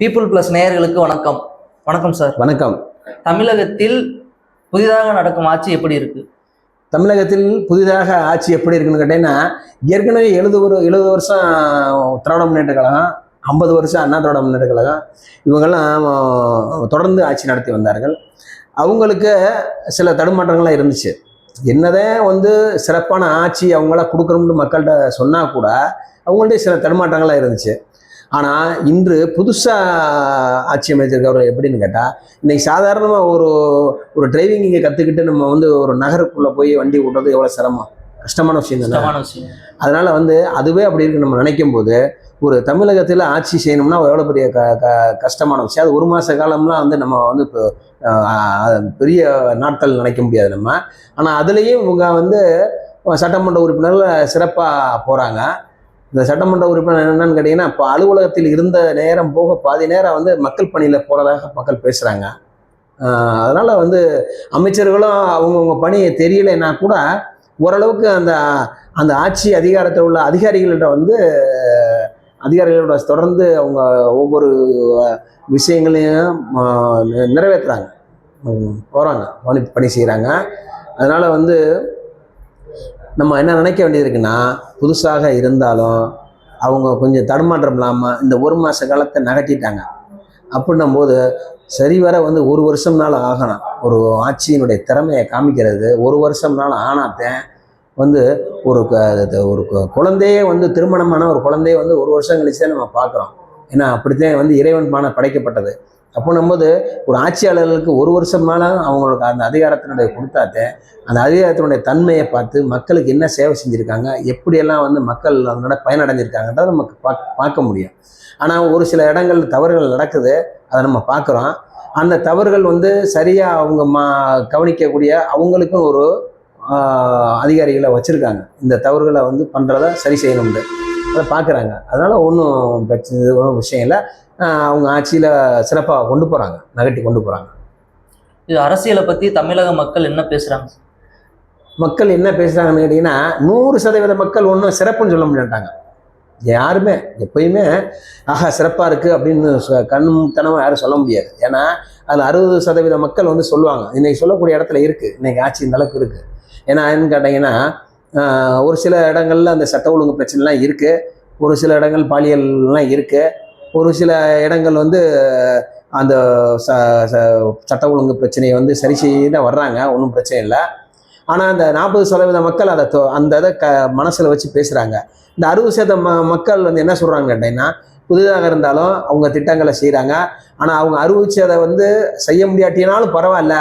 People plus நேயர்களுக்கு வணக்கம். வணக்கம் சார். வணக்கம். தமிழகத்தில் புதிதாக நடக்கும் ஆட்சி எப்படி இருக்கு? தமிழகத்தில் புதிதாக ஆட்சி எப்படி இருக்குன்னு கேட்டீங்கன்னா, ஏற்கனவே 70 வருஷம் திராவிட முன்னேற்ற கழகம், 50 வருஷம் அண்ணா திராவிட முன்னேற்ற கழகம், இவங்கெல்லாம் தொடர்ந்து ஆட்சி நடத்தி வந்தார்கள். அவங்களுக்கு சில தடுமாற்றங்கள்லாம் இருந்துச்சு. என்னதான் சிறப்பான ஆட்சி அவங்கள கொடுக்கணும்னு மக்கள்கிட்ட சொன்னா கூட அவங்கள்ட்ட சில தடுமாற்றங்கள்லாம் இருந்துச்சு. ஆனால் இன்று புதுசாக ஆட்சி அமைச்சிருக்கவர் எப்படின்னு கேட்டால், இன்னைக்கு சாதாரணமாக ஒரு டிரைவிங் இங்கே கற்றுக்கிட்டு நம்ம ஒரு நகருக்குள்ளே போய் வண்டி ஓட்டுறது எவ்வளோ சிரமம், கஷ்டமான விஷயம் தானே. அதனால் அதுவே அப்படி இருக்கு நம்ம நினைக்கும் போது, ஒரு தமிழகத்தில் ஆட்சி செய்யணும்னா எவ்வளோ பெரிய கஷ்டமான விஷயம். அது ஒரு மாத காலம்லாம் நம்ம இப்போ பெரிய நாட்கள் நினைக்க முடியாது நம்ம. ஆனால் அதுலேயும் இவங்க சட்டமன்ற உறுப்பினர்கள் சிறப்பாக போகிறாங்க. இந்த சட்டமன்ற உறுப்பினர் என்னன்னு கேட்டிங்கன்னா, இப்போ அலுவலகத்தில் இருந்த நேரம் போக பாதி நேரம் மக்கள் பணியில் போகிறதாக மக்கள் பேசுகிறாங்க. அதனால் அமைச்சர்களும் அவங்கவுங்க பணி தெரியலைன்னா கூட ஓரளவுக்கு அந்த ஆட்சி அதிகாரத்தில் உள்ள அதிகாரிகளோட தொடர்ந்து அவங்க ஒவ்வொரு விஷயங்களையும் நிறைவேற்றுறாங்க, போகிறாங்க, பணி செய்கிறாங்க. அதனால் நம்ம என்ன நினைக்க வேண்டியது இருக்குன்னா, புதுசாக இருந்தாலும் அவங்க கொஞ்சம் தடுமாற்றம் இல்லாமல் இந்த ஒரு மாத காலத்தை நகட்டிட்டாங்க. அப்படின்னும் போது சரிவர ஒரு வருஷம்னாலும் ஆகணும். ஒரு ஆட்சியினுடைய திறமையை காமிக்கிறது ஒரு வருஷம்னாலும் ஆனாத்தேன் ஒரு குழந்தையே திருமணமான ஒரு குழந்தைய ஒரு வருஷம் கழிச்சு நம்ம பார்க்குறோம். ஏன்னா அப்படித்தான் இறைவன் படைக்கப்பட்டது. அப்போ ஒரு ஆட்சியாளர்களுக்கு ஒரு வருஷம்னால அவங்களுக்கு அந்த அதிகாரத்தினுடைய கொடுத்தாத்தே அந்த அதிகாரத்தினுடைய தன்மையை பார்த்து மக்களுக்கு என்ன சேவை செஞ்சுருக்காங்க, எப்படியெல்லாம் மக்கள் அதனோட பயனடைஞ்சிருக்காங்கன்றதை நமக்கு பார்க்க முடியும். ஆனால் ஒரு சில இடங்கள் தவறுகள் நடக்குது, அதை நம்ம பார்க்குறோம். அந்த தவறுகள் சரியாக அவங்க கவனிக்கக்கூடிய அவங்களுக்கும் ஒரு அதிகாரிகளை வச்சுருக்காங்க. இந்த தவறுகளை பண்ணுறத சரி செய்யணும்னு அதை பார்க்குறாங்க. அதனால் ஒன்றும் விஷயம் இல்லை. அவங்க ஆட்சியில் சிறப்பாக கொண்டு போகிறாங்க, நகட்டி கொண்டு போகிறாங்க. இது அரசியலை பற்றி தமிழக மக்கள் என்ன பேசுகிறாங்க? மக்கள் என்ன பேசுகிறாங்கன்னு கேட்டிங்கன்னா, 100% மக்கள் ஒன்றும் சிறப்புன்னு சொல்ல முடியாட்டாங்க. யாருமே எப்பயுமே சிறப்பாக இருக்குது அப்படின்னு கண்முத்தனமாக யாரும் சொல்ல முடியாது. ஏன்னா அதில் 60% மக்கள் சொல்லுவாங்க. இன்றைக்கி சொல்லக்கூடிய இடத்துல இருக்குது, இன்றைக்கி ஆட்சி இந்த அளவுக்கு இருக்குது. ஏன்னா என்னன்னு கேட்டிங்கன்னா, ஒரு சில இடங்கள்ல அந்த சட்ட ஒழுங்கு பிரச்சனைலாம் இருக்குது, ஒரு சில இடங்கள் பாலியல்லாம் இருக்குது, ஒரு சில இடங்கள் அந்த சட்ட ஒழுங்கு பிரச்சனையை சரி செய்ய தான் வர்றாங்க, ஒன்றும் பிரச்சனை இல்லை. ஆனால் அந்த 40% மக்கள் அந்த இதை மனசில் வச்சு பேசுகிறாங்க. இந்த 60% மக்கள் என்ன சொல்கிறாங்கன்னு கேட்டிங்கன்னா, புதிதாக இருந்தாலும் அவங்க திட்டங்களை செய்கிறாங்க. ஆனால் அவங்க அறிவிச்சதை செய்ய முடியாட்டினாலும் பரவாயில்ல,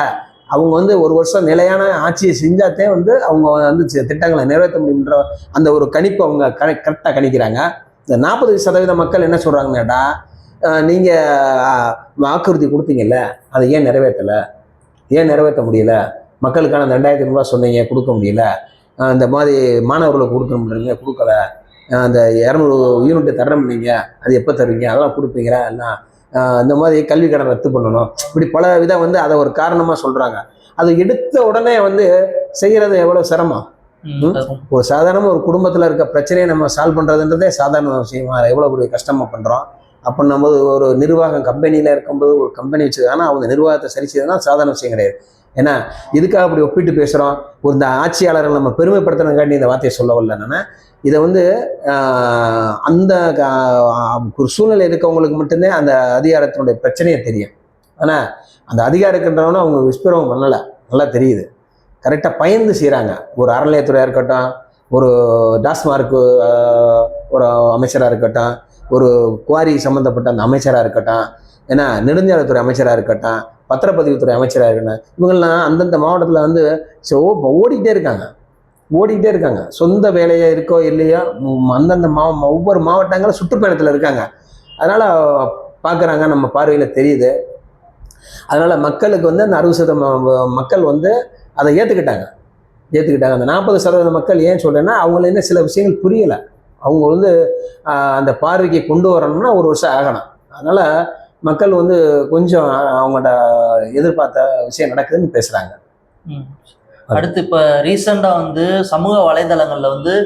அவங்க ஒரு வருஷம் நிலையான ஆட்சியை செஞ்சாத்தே அவங்க திட்டங்களை நிறைவேற்ற முடியுன்ற அந்த ஒரு கணிப்பு அவங்க கரெக்டாக கணிக்கிறாங்க. இந்த 40% மக்கள் என்ன சொல்கிறாங்கன்னு கேட்டால், நீங்கள் வாக்குறுதி கொடுத்தீங்கல்ல, அதை ஏன் நிறைவேற்றலை, ஏன் நிறைவேற்ற முடியல, மக்களுக்கான அந்த 2500 சொன்னீங்க கொடுக்க முடியல, இந்த மாதிரி மாணவர்களுக்கு கொடுக்கணும்ன்றீங்க கொடுக்கல, அந்த 200 யூனிட் தரணும்னீங்க, அது எப்போ தருவீங்க, அதெல்லாம் கொடுப்பீங்களா, எல்லாம் இந்த மாதிரி கல்வி கடன் ரத்து பண்ணணும், இப்படி பல விதம் அதை ஒரு காரணமாக சொல்கிறாங்க. அது எடுத்த உடனே செய்கிறது எவ்வளோ சிரமம். ஒரு சாதாரண ஒரு குடும்பத்தில் இருக்க பிரச்சனையை நம்ம சால்வ் பண்ணுறதுன்றதே சாதாரண விஷயமா எவ்வளோ பெரிய கஷ்டமாக பண்ணுறோம். அப்படின்னும் போது ஒரு நிர்வாகம் கம்பெனியில் இருக்கும்போது ஒரு கம்பெனி வச்சுருக்காங்கன்னா அவங்க நிர்வாகத்தை சரி செய்யறதுனா சாதாரண விஷயம் கிடையாது. ஏன்னா இதுக்காக அப்படி ஒப்பிட்டு பேசுகிறோம். இந்த ஆட்சியாளர்கள் நம்ம பெருமைப்படுத்தினங்காட்டி இந்த வார்த்தையை சொல்ல வரல. என்னன்னா இதை அந்த ஒரு சூழ்நிலை இருக்கவங்களுக்கு மட்டும்தான் அந்த அதிகாரத்தினுடைய பிரச்சனையே தெரியும். ஆனால் அந்த அதிகாரத்துன்றவனும் அவங்க விஸ்பரம் பண்ணலை, நல்லா தெரியுது. கரெக்டாக பயந்து செய்கிறாங்க. ஒரு அறநிலையத்துறையாக இருக்கட்டும், ஒரு டாஸ்மார்க்கு ஒரு அமைச்சராக இருக்கட்டும், ஒரு குவாரி சம்மந்தப்பட்ட அந்த அமைச்சராக இருக்கட்டும், ஏன்னா நெடுஞ்சாலைத்துறை அமைச்சராக இருக்கட்டும், பத்திரப்பதிவுத்துறை அமைச்சராக இருக்கட்டும், இவங்கெல்லாம் அந்தந்த மாவட்டத்தில் ஓடிக்கிட்டே இருக்காங்க. சொந்த வேலையை இருக்கோ இல்லையோ அந்தந்த ஒவ்வொரு மாவட்டங்களும் சுற்றுப்பயணத்தில் இருக்காங்க. அதனால் பார்க்குறாங்க, நம்ம பார்வையில் தெரியுது. அதனால் மக்களுக்கு அந்த 60% மக்கள் அதை ஏற்றுக்கிட்டாங்க. அந்த 40% மக்கள் ஏன் சொல்கிறேன்னா, அவங்கள என்ன சில விஷயங்கள் புரியலை. அவங்க அந்த பார்வைக்கு கொண்டு வரணும்னா ஒரு வருஷம் ஆகணும். அதனால் மக்கள் கொஞ்சம் அவங்களோட எதிர்பார்த்த விஷயம் நடக்குதுன்னு பேசுகிறாங்க. அடுத்து இப்போ ரீசெண்டாக சமூக வலைதளங்களில்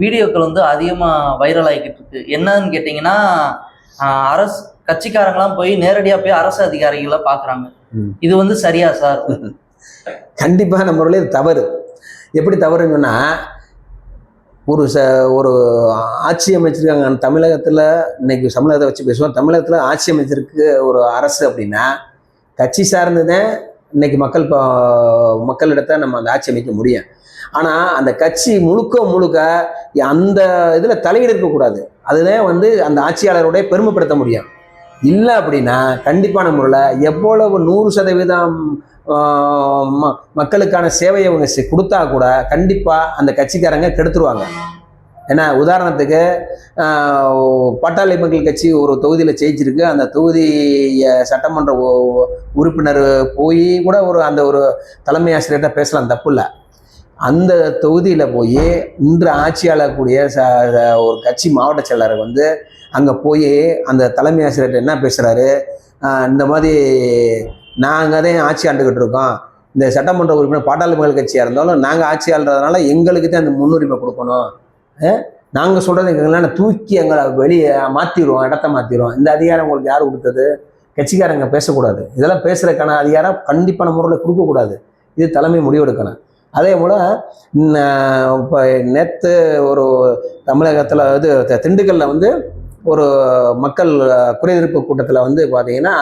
வீடியோக்கள் அதிகமாக வைரல் ஆகிக்கிட்டு இருக்கு. என்னன்னு கேட்டிங்கன்னா, கட்சிக்காரங்களாம் போய் நேரடியா போய் அரசு அதிகாரிகளை பாக்குறாங்க. ம். இது வந்து சரியா சார்? கண்டிப்பா நம்மளே தவறு. எப்படி தவறுன்னு சொன்னா, ஒரு ஆட்சி அமைச்சிருக்காங்க தமிழகத்துல. இன்னைக்கு தமிழகத்தை வச்சு பேசுவோம். தமிழகத்துல ஆட்சி அமைச்சிருக்கு ஒரு அரசு அப்படின்னா, கட்சி சார்ந்துதான் இன்னைக்கு மக்களிடத்தை நம்ம அந்த ஆட்சி அமைக்க முடியும். ஆனா அந்த கட்சி முழுக்க முழுக்க அந்த இதுல தலையீடு இருக்கக்கூடாது. அதுதான் வந்து அந்த ஆட்சியாளருடைய பெருமைப்படுத்த முடியும். இல்லை அப்படின்னா கண்டிப்பான முறையில் எவ்வளவு 100% மக்களுக்கான சேவையை அவங்க கொடுத்தா கூட கண்டிப்பா அந்த கட்சிக்காரங்க கெடுத்துருவாங்க. ஏன்னா உதாரணத்துக்கு பாட்டாளி மக்கள் கட்சி ஒரு தொகுதியில் ஜெயிச்சிருக்கு. அந்த தொகுதி சட்டமன்ற உறுப்பினர் போய் கூட ஒரு தலைமை ஆசிரியர்கிட்ட பேசலாம், தப்பு இல்லை. அந்த தொகுதியில் போய் இன்று ஆட்சியாளர் கூடிய ஒரு கட்சி மாவட்ட செயலாளர் வந்து அங்கே போய் அந்த தலைமை ஆசிரியர்கிட்ட என்ன பேசுகிறாரு, இந்த மாதிரி நாங்கள் தான் ஆட்சி ஆண்டுக்கிட்டு இருக்கோம், இந்த சட்டமன்ற உறுப்பினர் பாட்டாளி மக்கள் கட்சியாக இருந்தாலும் நாங்கள் ஆட்சி ஆள்றதுனால எங்களுக்கு தான் அந்த முன்னுரிமை கொடுக்கணும், நாங்கள் சொல்கிறது எங்களால் தூக்கி எங்களை வெளியே மாற்றிடுவோம், இடத்த மாற்றிடுவோம், இந்த அதிகாரம் உங்களுக்கு யார் கொடுத்தது? கட்சிக்காரங்க பேசக்கூடாது. இதெல்லாம் பேசுகிறதுக்கான அதிகாரம் கண்டிப்பான முறையில் கொடுக்கக்கூடாது. இது தலைமை முடிவெடுக்கணும். அதே போல் இப்போ நேற்று ஒரு தமிழகத்தில் திண்டுக்கல்லில் வந்து ஒரு மக்கள் குறைதீர்ப்பு கூட்டத்தில் வந்து பார்த்தீங்கன்னா,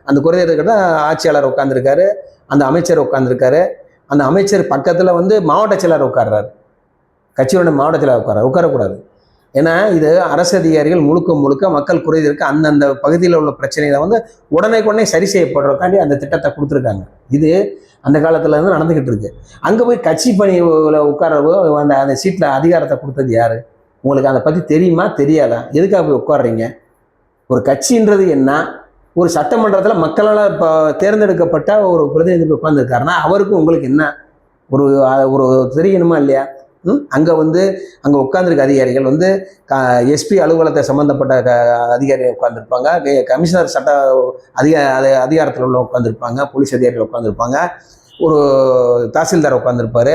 அந்த குறைதீர்ப்பு ஆட்சியாளர் உட்காந்துருக்காரு, அந்த அமைச்சர் உட்காந்துருக்காரு. அந்த அமைச்சர் பக்கத்தில் வந்து மாவட்ட செயலாளர் உட்கார்றாரு. கட்சியோட மாவட்ட செயலாளர் உட்காரக்கூடாது. ஏன்னா இது அரசு அதிகாரிகள் முழுக்க மக்கள் குறைதீர்க்க அந்தந்த பகுதியில் உள்ள பிரச்சனைகளை வந்து உடனே சரி செய்யப்படுறதுக்காண்டி அந்த திட்டத்தை கொடுத்துருக்காங்க. இது அந்த காலத்துல இருந்து நடந்துகிட்டு இருக்கு. அங்கே போய் கட்சி பணியில் உட்காரவோ அந்த சீட்டில் அதிகாரத்தை கொடுத்தது யாரு? உங்களுக்கு அதை பற்றி தெரியுமா தெரியாதா? எதுக்காக போய் உட்காடுறீங்க? ஒரு கட்சின்றது என்ன? ஒரு சட்டமன்றத்தில் மக்களால் இப்போ தேர்ந்தெடுக்கப்பட்ட ஒரு பிரதிநிதி உட்கார்ந்துருக்காருன்னா அவருக்கு உங்களுக்கு என்ன ஒரு தெரியணுமா இல்லையா? அங்கே உட்கார்ந்துருக்க அதிகாரிகள் வந்து எஸ்பி அலுவலகத்தை சம்மந்தப்பட்ட அதிகாரிகள் உட்கார்ந்துருப்பாங்க, கமிஷனர் சட்ட அதிகாரத்தில் உள்ள உட்கார்ந்துருப்பாங்க, போலீஸ் அதிகாரிகள் உட்கார்ந்துருப்பாங்க, ஒரு தாசில்தார் உட்கார்ந்துருப்பாரு,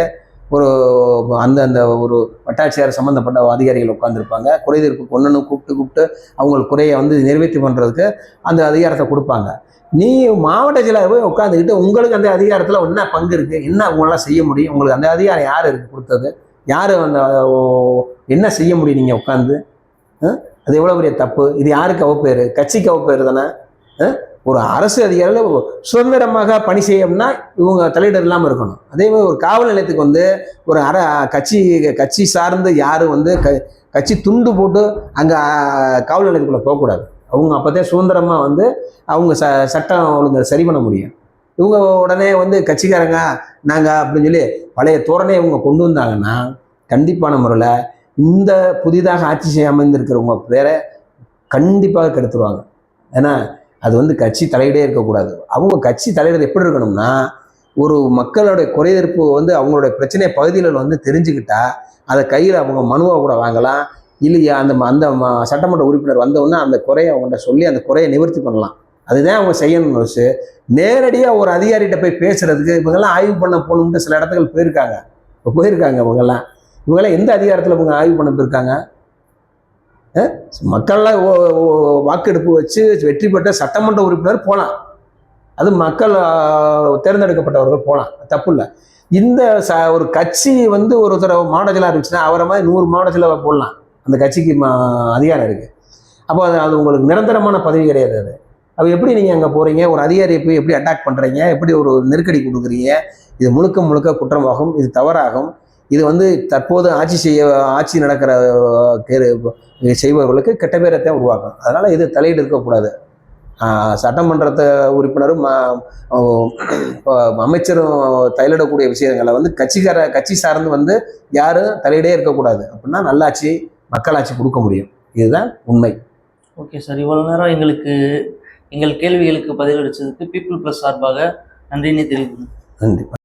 அந்த ஒரு வட்டாட்சியர் சம்மந்தப்பட்ட அதிகாரிகள் உட்கார்ந்துருப்பாங்க. குறைதீர்ப்பு ஒன்று கூப்பிட்டு அவங்களுக்கு குறையை வந்து நிறைவேற்றி பண்ணுறதுக்கு அந்த அதிகாரத்தை கொடுப்பாங்க. நீ மாவட்ட செயலாளர் போய் உட்காந்துக்கிட்டு உங்களுக்கு அந்த அதிகாரத்தில் என்ன பங்கு இருக்குது, என்ன அவங்களாம் செய்ய முடியும்? உங்களுக்கு அந்த அதிகாரம் யார் இருக்குது கொடுத்தது? யார் அந்த என்ன செய்ய முடியும் நீங்கள் உட்காந்து? அது எவ்வளோ பெரிய தப்பு. இது யாருக்கு அவப்பேர்? கட்சிக்கு அவப்பேர் தானே. ஒரு அரசு அதிகாரிகள் சுதந்திரமாக பணி செய்யணும்னா இவங்க தலையிடர் இல்லாமல் இருக்கணும். அதே மாதிரி ஒரு காவல் நிலையத்துக்கு வந்து ஒரு கட்சி சார்ந்து யாரும் வந்து கட்சி துண்டு போட்டு அங்கே காவல் நிலையத்துக்குள்ளே போகக்கூடாது. அவங்க அப்போதான் சுதந்திரமாக வந்து அவங்க சட்டம் ஒழுங்கு சரி பண்ண முடியும். இவங்க உடனே வந்து கட்சிக்காரங்க நாங்கள் அப்படின்னு சொல்லி பழைய தோரணை இவங்க கொண்டு வந்தாங்கன்னா கண்டிப்பான முறையில் இந்த புதிதாக ஆட்சி செய்ய அமைந்திருக்கிறவங்க பேரை கண்டிப்பாக கெடுத்துருவாங்க. ஏன்னா அது வந்து கட்சி தலையிடே இருக்கக்கூடாது. அவங்க கட்சி தலையிடுறது எப்படி இருக்கணும்னா, ஒரு மக்களுடைய குறைதீர்ப்பு வந்து அவங்களுடைய பிரச்சனை பகுதியில் வந்து தெரிஞ்சுக்கிட்டா அதை கையில் அவங்க மனுவாக கூட வாங்கலாம். இல்லையா அந்த சட்டமன்ற உறுப்பினர் வந்தவுடனே அந்த குறையை அவங்கள்ட்ட சொல்லி அந்த குறையை நிவர்த்தி பண்ணலாம். அதுதான் அவங்க செய்யணும்னு நேரடியாக ஒரு அதிகாரிகிட்ட போய் பேசுறதுக்கு இவங்கெல்லாம் ஆய்வு பண்ண போகணும்னு சில இடத்துகள் போயிருக்காங்க. இவங்கெல்லாம் எந்த அதிகாரத்தில் இவங்க ஆய்வு பண்ண போயிருக்காங்க? மக்கள்லாம் வாக்கெடுப்பு வச்சு வெற்றி பெற்ற சட்டமன்ற உறுப்பினர் போகலாம், அது மக்கள் தேர்ந்தெடுக்கப்பட்டவர்கள் போகலாம், தப்பு இல்லை. இந்த ஒரு கட்சி வந்து ஒருத்தர் மாவட்ட செயலாளர் இருந்துச்சுன்னா அவரை மாதிரி 100 மாவட்ட செயலாளர் போடலாம். அந்த கட்சிக்கு அதிகாரம் இருக்குது. அப்போ அது உங்களுக்கு நிரந்தரமான பதவி கிடையாது. அது எப்படி நீங்கள் அங்கே போகிறீங்க? ஒரு அதிகாரியை போய் எப்படி அட்டாக் பண்ணுறீங்க? எப்படி ஒரு நெருக்கடி கொடுக்குறீங்க? இது முழுக்க குற்றமாகும். இது தவறாகும். இது வந்து தற்போது ஆட்சி நடக்கிற செய்பவர்களுக்கு கெட்ட பேரத்தை உருவாக்கும். அதனால் இது தலையீடு இருக்கக்கூடாது. சட்டமன்றத்தை உறுப்பினரும் அமைச்சரும் தலையிடக்கூடிய விஷயங்களை வந்து கட்சி சார்ந்து வந்து யாரும் தலையிடே இருக்கக்கூடாது. அப்படின்னா நல்லாட்சி மக்களாட்சி கொடுக்க முடியும். இதுதான் உண்மை. ஓகே சார், இவ்வளோ நேரம் எங்கள் கேள்விகளுக்கு பதிலளித்ததுக்கு பீப்புள் ப்ளஸ் சார்பாக நன்றினே தெரிவிக்கணும். நன்றி.